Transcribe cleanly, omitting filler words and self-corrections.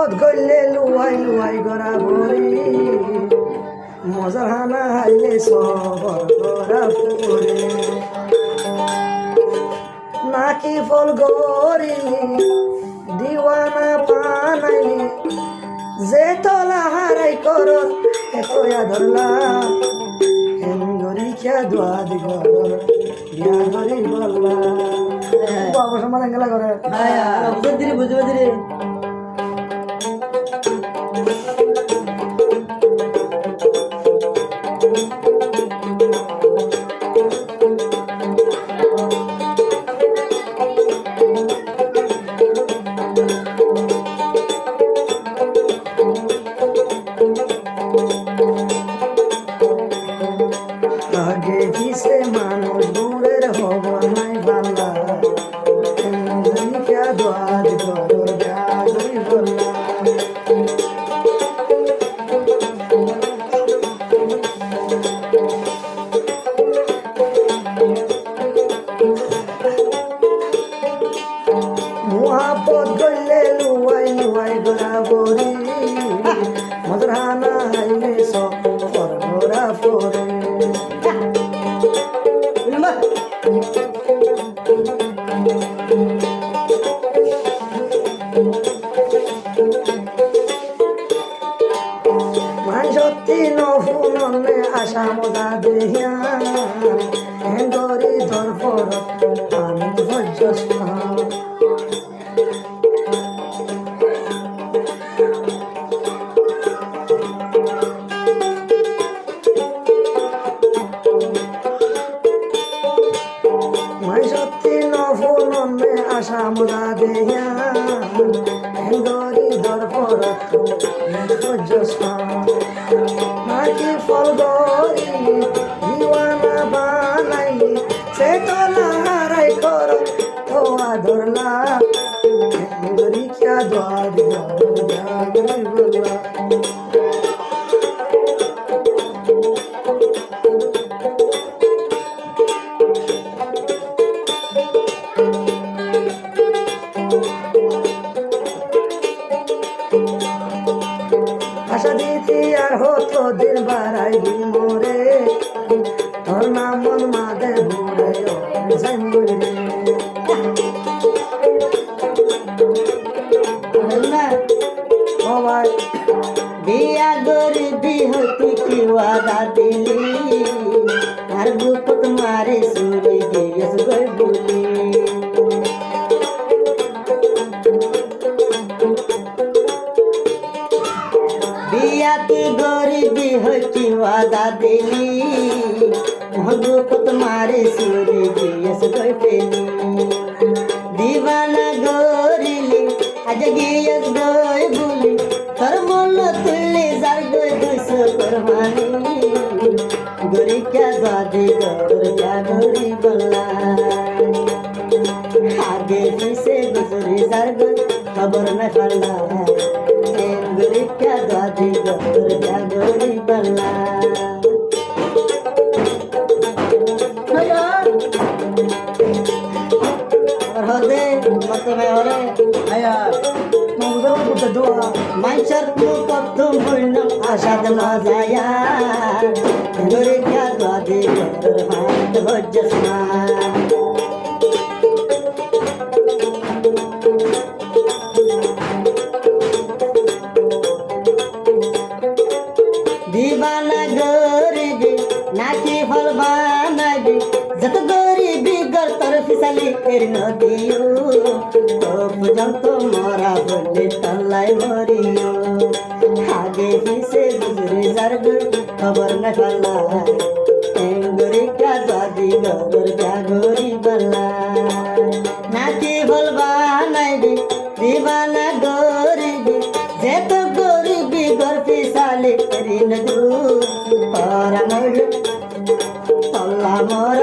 মহাপদ গইলে লুয়াই লুয়াই গড়া ভরি মজার হানা হাইলে সবর গড়া পরে নাকি ফল গরি দিওয়ানা পানাইনি যে তলা হারাই কর এতয়া ধরলা হেঙ্গরি কে দোয়া দি গর বিয়া গরি বললা বাবা সমাধান গেলা করে বুঝে দিরে বুঝবে দিরে আগে পিছে মানুষ দূরের হব নাই বাংলা দ্বার ঘর গাড়ি বললা মহাপদ গইলে লুয়াই লুয়াই গোড়া বরি মজর হানা হাইলে সব ঘোরা পরে সত্যি নফুননে আশা মজা দেহিয়া হেঙ্গরি ধরপর আমি ভজ্জস্ত সত্যি নফুননে আশা মজা দেহিয়া হেঙ্গরি ধরপর ভজ্জস্ত নাকি ফল গরি দিওয়ানা বানাই সে তলা হারাই কর তোয়া ধরলা গরি क्या द्वार गरी বললা আশা দিতি আর হতো দিন বাড়াই মোরে তোর নাম মন মাদে ঘুরে বিয়া গরিবি হতি কি ওয়াদা দিলি আর গুপত মারে সুরে গিয়েস গই বলি বিয়াতে গরিবি হতি ওয়াদা দিলি গুপত মারে সুরে গিয়েস গই পেলি দিবানা গরিলি আজ গিয়েস গই বলি তোর মন তুললে যার গই দুইশ করমানি গরি কে দাদি গর যা গরি বললা আগে পিছে গুজরি যার গই খবর না পাল্লা গরি কে দাদি গর যা গরি বললা হদে মত মে ওরে আয়া মাইচার প্রথম হইল আশাদ মজায়া গরে কে দাদি গর হাত ভজ্জসমা দিবানা গরিবি নাকি ফল বানাবি যত গরিবি গর তোর ফিসালি এর নদিও পর্যন্ত মরা বলে তল্লাই মরিও আগে পিছে গুজরে যার খবর না পাল্লা গরি কা দাদি গর যা গরি বললা নাকি ফল বানাবি দিবানা গরিবি যেত গরিবি গর ফিসালি এর নদু পরা মোর তল্লা মোর